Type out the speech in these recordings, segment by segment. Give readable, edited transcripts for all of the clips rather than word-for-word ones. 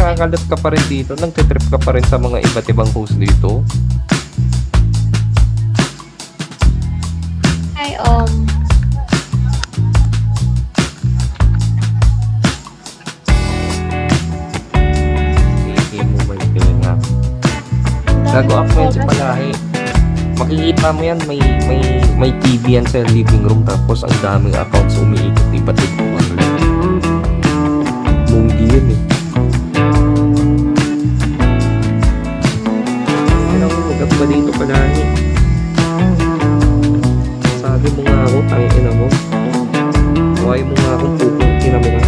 nagkakalat ka pa rin dito, nagtitrip ka pa rin sa mga iba't ibang host dito. Ay, Hindi mo may tinga. Gago up mo yan si Palahi. Makikita mo yan, may TV yan sa living room, tapos ang daming accounts umiikot, iba't ibang munggi yun eh. Huwag ba dito Palahi? Sabi mo nga ako, tangina mo. Huwag mo nga akong pupuntin mo nga.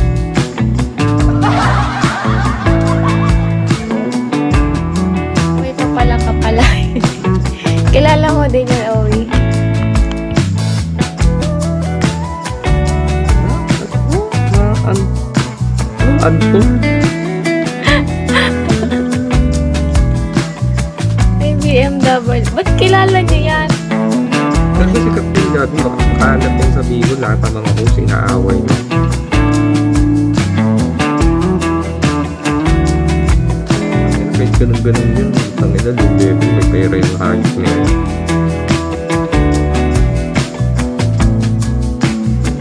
Uy, ito pala ka pala. Kilala mo din yan, Owi. Ano? May BMW. Ba't kilala niyo yan? Kasi si Captain Gabi, makakalap yung sabihin ko, lahat ng mga host, inaaway niya. Kahit ganun-ganun yun, tangina, low level, may pera yung hayop niya.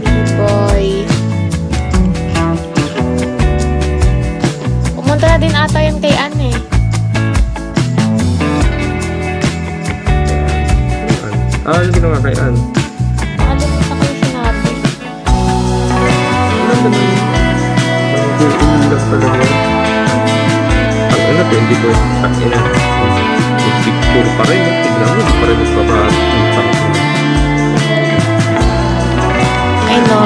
B-boy. Pumunta na din ata yun kay Ann eh. Ano ginawa kay Ann? Nakalimutan ko yung sinabi. Ano naman? Mag-uulog talaga yun. Ang ano, 20 ang ina. Picture pa rin. Tignan mo, pa rin magpapatang. I know.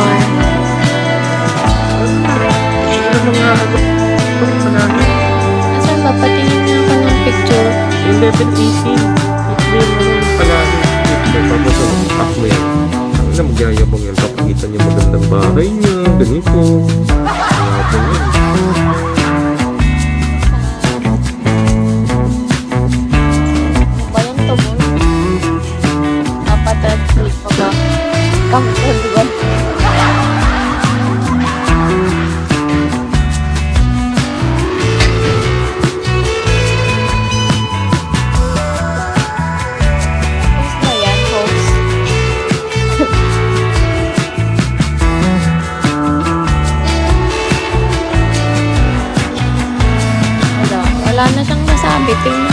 Ano mga ano? Nasaan ba? Patingin niya ako ng picture. Yung level 18. Hindi mo pala. Tapos ang app mo yan. Ang ina, magyayabang yan. Pakikita niya magandang bahay niya. Ganito. Yabang yan. Ba yung tubol? Kapatid, sleep pa ba? Kapatid ba? Host na yan, host. Wala na siyang nasabi. Tingnan